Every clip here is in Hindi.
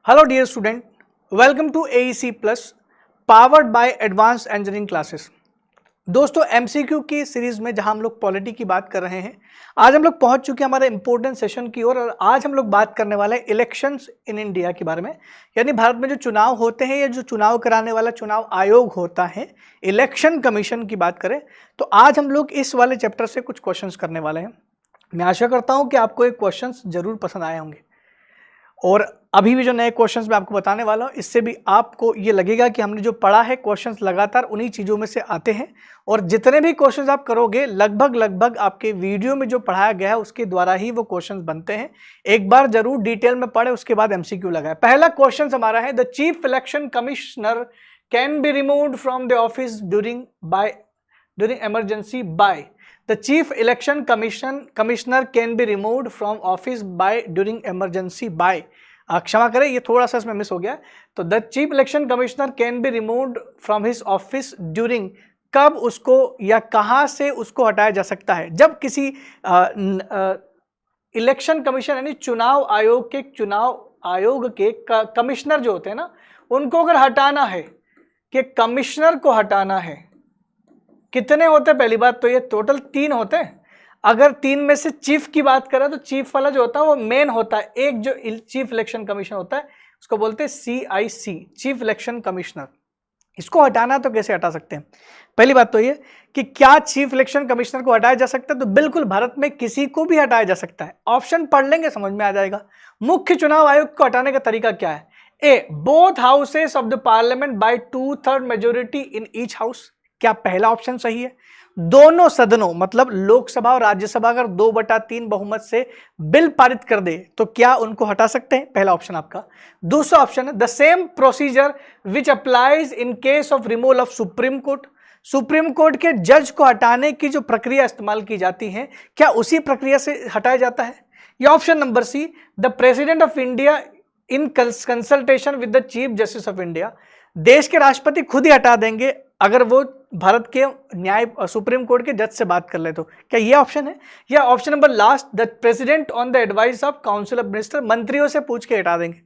Hello dear student, welcome to AEC plus powered by advance engineering classes. दोस्तों, MCQ की सीरीज में जहां हम लोग पॉलिटी की बात कर रहे हैं, आज हम लोग पहुंच चुके हैं हमारे इंपॉर्टेंट सेशन की ओर। और आज हम लोग बात करने वाले हैं इलेक्शंस इन इंडिया के बारे में, यानी भारत में जो चुनाव होते हैं या जो चुनाव कराने वाला चुनाव आयोग होता है, इलेक्शन कमीशन की बात करें तो आज हम लोग इस वाले चैप्टर से कुछ क्वेश्चंस करने वाले हैं। मैं आशा करता हूं कि आपको ये क्वेश्चंस जरूर पसंद आए होंगे और अभी भी जो नए क्वेश्चंस मैं आपको बताने वाला हूं, इससे भी आपको ये लगेगा कि हमने जो पढ़ा है क्वेश्चंस लगातार उन्हीं चीज़ों में से आते हैं। और जितने भी क्वेश्चंस आप करोगे लगभग आपके वीडियो में जो पढ़ाया गया है उसके द्वारा ही वो क्वेश्चंस बनते हैं। एक बार जरूर डिटेल में पढ़े, उसके बाद MCQ लगाए। पहला क्वेश्चन हमारा है, the chief election commissioner can be removed from the office during emergency by. The chief election commissioner can be removed from office by during emergency by। क्षमा करें, ये थोड़ा सा इसमें मिस हो गया। तो the chief election commissioner can be removed from his office during, कब उसको या कहां से उसको हटाया जा सकता है। जब किसी इलेक्शन कमीशन यानी चुनाव आयोग के कमिश्नर जो होते हैं ना, उनको अगर हटाना है, कि कमिश्नर को हटाना है, कितने होते हैं? पहली बात तो ये टोटल 3 होते हैं। अगर 3 में से चीफ की बात करें तो चीफ वाला जो होता है वो मेन होता है। एक जो चीफ इलेक्शन कमीशन होता है उसको बोलते हैं CIC, चीफ इलेक्शन कमिश्नर। इसको हटाना तो कैसे हटा सकते हैं? पहली बात तो ये कि क्या चीफ इलेक्शन कमिश्नर को हटाया जा सकता है? तो बिल्कुल, भारत में किसी को भी हटाया जा सकता है। ऑप्शन पढ़ लेंगे, समझ में आ जाएगा। मुख्य चुनाव आयोग को हटाने का तरीका क्या है? A, both houses of the parliament by 2/3 majority in each house. क्या पहला ऑप्शन सही है? दोनों सदनों मतलब लोकसभा और राज्यसभा अगर 2/3 बहुमत से बिल पारित कर दे तो क्या उनको हटा सकते हैं? पहला ऑप्शन आपका। दूसरा ऑप्शन है, the same procedure which applies in case of removal of supreme court. Supreme court के जज को हटाने की जो प्रक्रिया इस्तेमाल की जाती है, क्या उसी प्रक्रिया से हटाया जाता है? या option number C, the president of India in consultation with the chief justice of India. देश के राष्ट्रपति खुद ही हटा देंगे अगर वो भारत के न्याय सुप्रीम कोर्ट के जज से बात कर ले तो। क्या ये ऑप्शन है? या option number last, the president on the advice of council of minister, मंत्रियों से पूछ के हटा देंगे?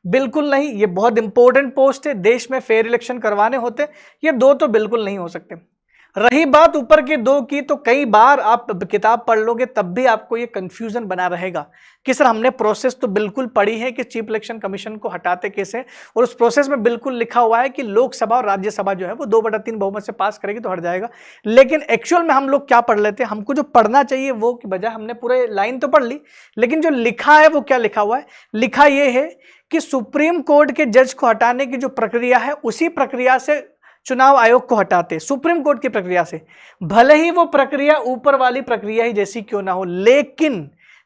बिल्कुल नहीं, ये बहुत इंपॉर्टेंट पोस्ट है, देश में फेयर इलेक्शन करवाने होते, ये दो तो बिल्कुल नहीं हो सकते। रही बात ऊपर के 2 की, तो कई बार आप किताब पढ़ लोगे तब भी आपको ये कंफ्यूजन बना रहेगा कि सर हमने प्रोसेस तो बिल्कुल पढ़ी है कि चीफ इलेक्शन कमीशन को हटाते कैसे, और उस प्रोसेस में बिल्कुल लिखा हुआ है कि लोकसभा और राज्यसभा जो है वो 2/3 बहुमत से पास करेगी तो हट जाएगा। लेकिन एक्चुअल में हम लोग क्या पढ़ लेते हैं? हमको जो पढ़ना चाहिए वो की बजाय हमने पूरे लाइन तो पढ़ ली, लेकिन जो लिखा है वो क्या लिखा हुआ है? लिखा ये है कि सुप्रीम कोर्ट के जज को हटाने की जो प्रक्रिया है उसी प्रक्रिया से चुनाव आयोग को हटाते, सुप्रीम कोर्ट की प्रक्रिया से। भले ही वो प्रक्रिया ऊपर वाली प्रक्रिया ही जैसी क्यों ना हो,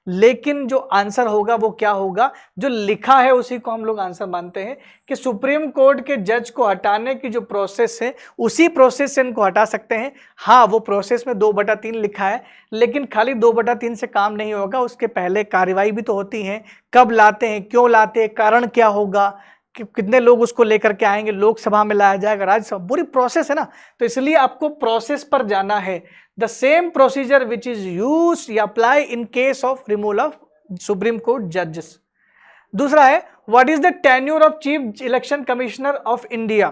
लेकिन जो आंसर होगा वो क्या होगा? जो लिखा है उसी को हम लोग आंसर मानते हैं कि सुप्रीम कोर्ट के जज को हटाने की जो प्रोसेस है उसी प्रोसेस से इनको हटा सकते हैं। हाँ, वो प्रोसेस में 2/3 लिखा है, लेकिन खाली 2/3 से काम नहीं होगा, उसके पहले कार्रवाई भी तो होती है। कब लाते हैं, क्यों लाते हैं, कारण क्या होगा, कितने लोग उसको लेकर के आएंगे, लोकसभा में लाया जाएगा, राज्यसभा, पूरी प्रोसेस है ना। तो इसलिए आपको प्रोसेस पर जाना है। The same procedure which is used या apply in case of removal of supreme court जजेस। दूसरा है, what is the tenure of chief election commissioner of India.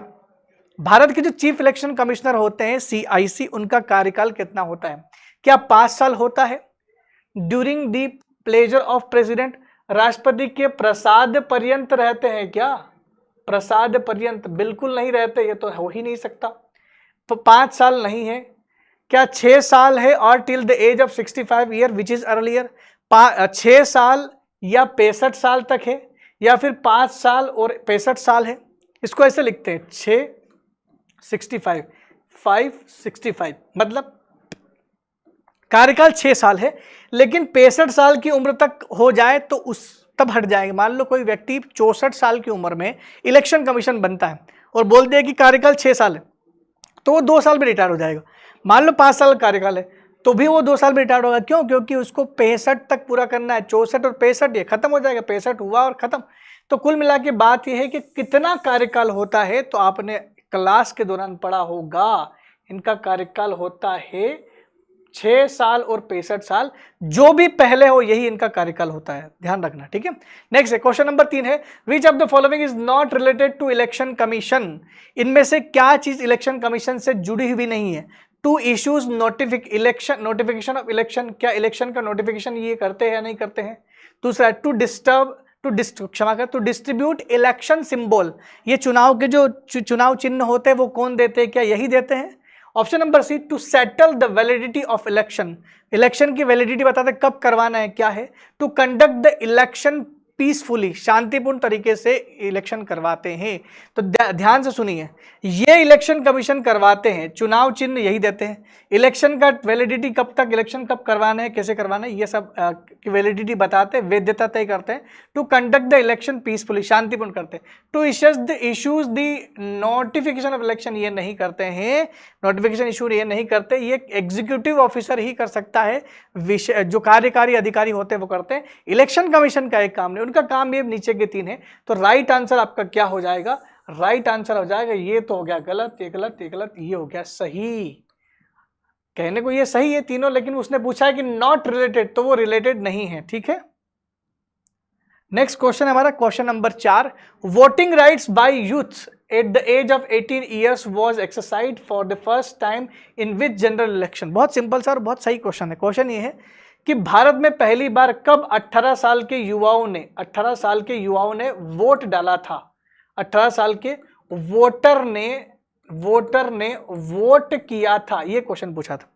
Bharat के जो चीफ इलेक्शन कमिश्नर होते हैं CIC, उनका कार्यकाल कितना होता है? क्या 5 साल होता है? During the pleasure of president, राष्ट्रपति के प्रसाद पर्यंत रहते हैं क्या? प्रसाद पर्यंत बिल्कुल नहीं रहते, ये तो हो ही नहीं सकता। तो 5 साल नहीं है। क्या 6 साल है? और till the age of 65 year which is earlier. 6 साल या 65 साल तक है, या फिर 5 साल और 65 साल है। इसको ऐसे लिखते हैं 6 65 5 65, मतलब कार्यकाल 6 साल है, लेकिन 65 साल की उम्र तक हो जाए तो उस तब हट जाएंगे। मान लो कोई व्यक्ति 64 साल की उम्र में इलेक्शन कमीशन बनता है और बोल दिया कि कार्यकाल 6 साल है, तो वो 2 साल में रिटायर हो जाएगा। मान लो 5 साल कार्यकाल है तो भी वो 2 साल में रिटायर होगा। क्यों? क्योंकि उसको 65 तक पूरा करना है। 64 और 65 ये खत्म हो जाएगा, 65 हुआ और खत्म। तो कुल मिला के बात यह है कि कितना कार्यकाल होता है, तो आपने क्लास के दौरान पढ़ा होगा, इनका कार्यकाल होता है 6 साल और 65 साल, जो भी पहले हो यही इनका कार्यकाल होता है, ध्यान रखना, ठीक है। नेक्स्ट है क्वेश्चन नंबर 3 है, which of the following is not related to election commission, इनमें से क्या चीज इलेक्शन कमीशन से जुड़ी हुई नहीं है। To issues notification of election, क्या इलेक्शन का नोटिफिकेशन ये करते हैं या नहीं करते हैं। दूसरा टू डिस्ट्रीब्यूट इलेक्शन सिंबल, ये चुनाव के जो चुनाव चिन्ह होते हैं वो कौन देते हैं, क्या यही देते हैं। Option number C, to settle the validity of election, election की वैलिडिटी बताते कब करवाना है, क्या है। To conduct the election peacefully, शांतिपूर्ण तरीके से इलेक्शन करवाते हैं। तो ध्यान से सुनिए, ये इलेक्शन कमीशन करवाते हैं, चुनाव चिन्ह यही देते हैं, इलेक्शन का वैलिडिटी कब तक, इलेक्शन कब करवाना है, कैसे करवाना है, ये सब की वैलिडिटी बताते हैं, वैधता तय करते हैं। To conduct the election peacefully, शांतिपूर्ण करते हैं। To issues the notification of election, ये नहीं करते हैं, नोटिफिकेशन इशू ये नहीं करते, ये एग्जीक्यूटिव ऑफिसर ही कर सकता है, जो कार्यकारी अधिकारी होते हैं वो करते हैं, इलेक्शन कमीशन का एक काम नहीं, उनका काम ये नीचे के 3 है। तो राइट आंसर आपका क्या हो जाएगा, राइट आंसर हो जाएगा, ये तो हो गया गलत, ये गलत, ये गलत, ये हो गया सही। कहने को ये सही है तीनों, लेकिन उसने पूछा है कि नॉट रिलेटेड, तो वो रिलेटेड नहीं है, ठीक है। नेक्स्ट क्वेश्चन हमारा question number 4, voting rights by youths at the age of 18 years was exercised for the first time in which general election. बहुत सिंपल सा और बहुत सही क्वेश्चन है। क्वेश्चन ये है कि भारत में पहली बार कब 18 साल के युवाओं ने वोट डाला था, 18 साल के वोटर ने वोट किया था, ये क्वेश्चन पूछा था।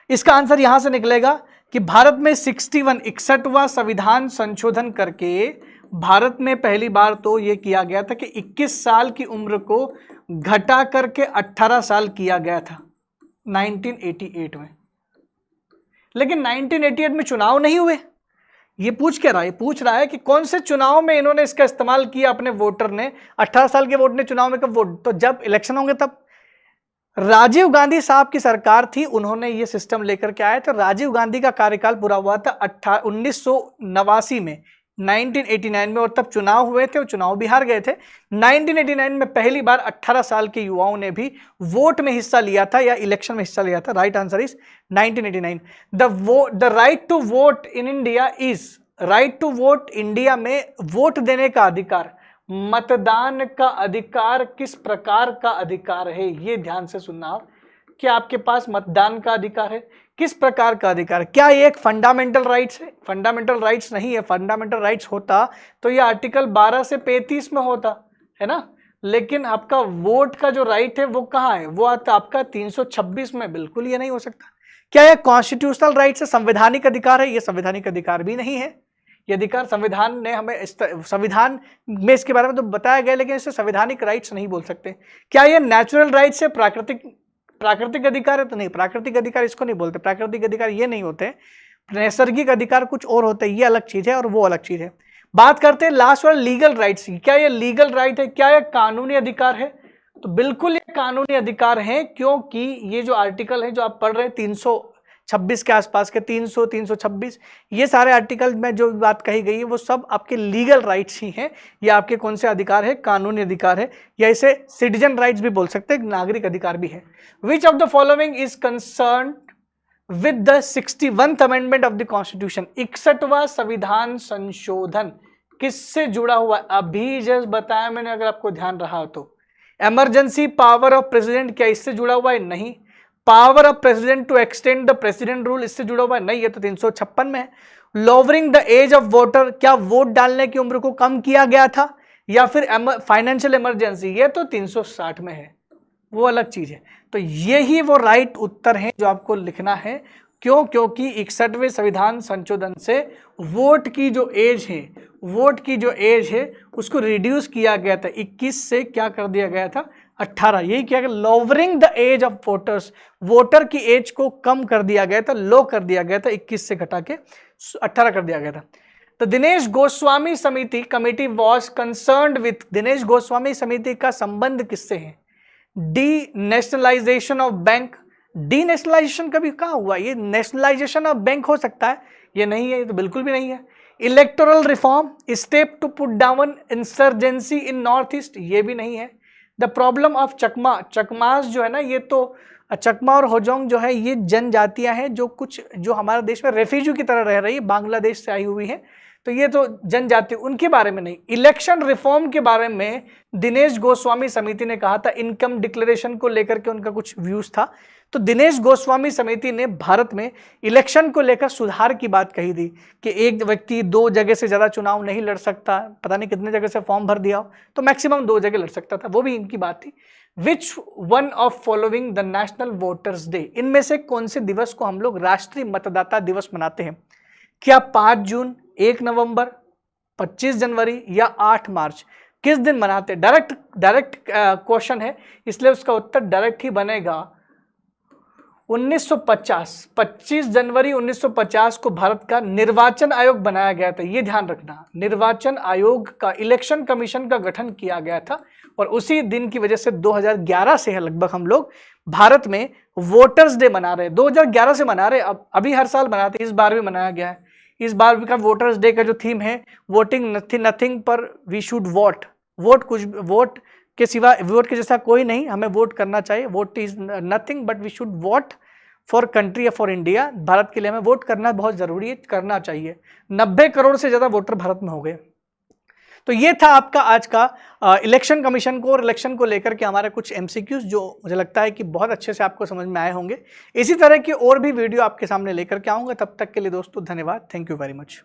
इसका आंसर यहां से निकलेगा कि भारत में 61वां संविधान संशोधन करके भारत में पहली बार तो ये किया गया था कि 21 साल की उम्र को घटा करके 18 साल किया गया था 1988 में। लेकिन 1988 में चुनाव नहीं हुए। ये पूछ रहा है कि कौन से चुनाव में इन्होंने इसका इस्तेमाल किया, अपने वोटर ने 18 साल के वोट ने चुनाव में कब वोट, तो जब इलेक्शन होंगे तब। राजीव गांधी साहब की सरकार थी, उन्होंने ये सिस्टम लेकर के आए। तो राजीव गांधी का कार्यकाल पूरा हुआ था 1989 में, 1989 में, और तब चुनाव हुए थे और चुनाव भी हार गए थे। 1989 में पहली बार 18 साल के युवाओं ने भी वोट में हिस्सा लिया था या इलेक्शन में हिस्सा लिया था। Right answer is 1989। The right to vote in India is, right to vote India में वोट देने का अधिकार, मतदान का अधिकार किस प्रकार का अधिकार है, ये ध्यान से सुनना। क्या आपके पास मतदान का अधिकार है, किस प्रकार का अधिकार, क्या ये एक फंडामेंटल राइट्स है? फंडामेंटल राइट्स नहीं है। फंडामेंटल राइट्स होता तो ये आर्टिकल 12 से 35 में होता है ना, लेकिन आपका वोट का जो राइट है वो कहाँ है, वो आता आपका 326 में। बिल्कुल ये नहीं हो सकता। क्या ये कॉन्स्टिट्यूशनल राइट्स है, संवैधानिक अधिकार है? ये संवैधानिक अधिकार भी नहीं है। ये अधिकार संविधान ने हमें, संविधान में इसके बारे में तो बताया गया, लेकिन इसे संवैधानिक राइट्स नहीं बोल सकते। क्या ये नेचुरल राइट्स है, प्राकृतिक अधिकार है? तो नहीं, प्राकृतिक अधिकार इसको नहीं बोलते। प्राकृतिक अधिकार ये नहीं होते, नैसर्गिक अधिकार कुछ और होते हैं, ये अलग चीज है और वो अलग चीज है। बात करते हैं लास्ट वाला लीगल राइट्स की। क्या ये लीगल राइट है, क्या ये कानूनी अधिकार है? तो बिल्कुल ये कानूनी अधिकार है, क्योंकि ये जो आर्टिकल है जो आप पढ़ रहे हैं 326 के आसपास के, 300, 326, ये सारे आर्टिकल में जो बात कही गई है वो सब आपके लीगल राइट्स ही हैं। ये आपके कौन से अधिकार है? कानूनी अधिकार है, या इसे सिटीजन राइट्स भी बोल सकते हैं, नागरिक अधिकार भी है। Which of the following is concern with the 61th amendment of the constitution? 61वां संविधान संशोधन किससे जुड़ा हुआ है? अभी जस्ट बताया मैंने, अगर आपको ध्यान रहा तो। इमरजेंसी पावर ऑफ प्रेसिडेंट, क्या इससे जुड़ा हुआ है? नहीं। Power of president to extend the president rule, इससे जुड़ा हुआ है? नहीं, ये तो 356 में है। Lowering the age of voter, क्या वोट डालने की उम्र को कम किया गया था? या फिर फाइनेंशियल इमरजेंसी, ये तो 360 में है, वो अलग चीज है। तो यही वो राइट उत्तर है जो आपको लिखना है। क्यों? क्योंकि 61वें संविधान संशोधन से वोट की जो एज है उसको रिड्यूस किया गया था, 21 से क्या कर दिया गया था? 18। यही क्या, lowering the age of voters, voter की एज को कम कर दिया गया था, लो कर दिया गया था, 21 से घटा के 18 कर दिया गया था। तो दिनेश गोस्वामी समिति committee was concerned with, Dinesh Goswami समिति का संबंध किससे है? D nationalisation of bank. D nationalisation कभी कहाँ हुआ? ये नेशनलाइजेशन ऑफ बैंक हो सकता है, ये नहीं है, ये तो बिल्कुल भी नहीं है। Electoral reform, step to put down insurgency in north east, ये भी नहीं है। The problem of Chakma, Chakmas जो है ना, ये तो चकमा और होजोंग जो है ये जनजातियां हैं जो हमारे देश में रेफ्यूजी की तरह रह रही है, बांग्लादेश से आई हुई है। तो ये तो जनजाति, उनके बारे में नहीं। इलेक्शन रिफॉर्म के बारे में दिनेश गोस्वामी समिति ने कहा था, इनकम डिक्लेरेशन को लेकर के उनका कुछ व्यूज था। तो दिनेश गोस्वामी समिति ने भारत में इलेक्शन को लेकर सुधार की बात कही थी कि एक व्यक्ति 2 जगह से ज्यादा चुनाव नहीं लड़ सकता, पता नहीं कितने जगह से फॉर्म भर दिया हो, तो मैक्सिमम 2 जगह लड़ सकता था, वो भी इनकी बात थी। Which one of following the national voters day, इनमें से कौन से दिवस को हम लोग राष्ट्रीय मतदाता दिवस मनाते हैं? क्या 5 जून, 1 नवंबर, 25 जनवरी या 8 मार्च? किस दिन मनाते? डायरेक्ट क्वेश्चन है, इसलिए उसका उत्तर डायरेक्ट ही बनेगा 1950। 25 जनवरी 1950 को भारत का निर्वाचन आयोग बनाया गया था, ये ध्यान रखना। निर्वाचन आयोग का, इलेक्शन कमीशन का गठन किया गया था और उसी दिन की वजह से 2011 से है लगभग हम लोग भारत में वोटर्स डे मना रहे हैं। 2011 से मना रहे, अब अभी हर साल मनाते, इस बार भी मनाया गया है। इस बार का वोटर्स डे का जो थीम है, वोटिंग नथिंग पर वी शुड वोट, वोट के सिवा, वोट के जैसा कोई नहीं, हमें वोट करना चाहिए। Vote is nothing but we should vote for country या फॉर इंडिया, भारत के लिए हमें वोट करना बहुत जरूरी है, करना चाहिए। 90 करोड़ से ज्यादा वोटर भारत में हो गए। तो ये था आपका आज का इलेक्शन कमीशन को और इलेक्शन को लेकर के हमारे कुछ एमसीक्यूज, जो मुझे लगता है कि बहुत अच्छे से आपको समझ में आए होंगे। इसी तरह की और भी वीडियो आपके सामने लेकर के आऊँगा। तब तक के लिए दोस्तों धन्यवाद, थैंक यू वेरी मच।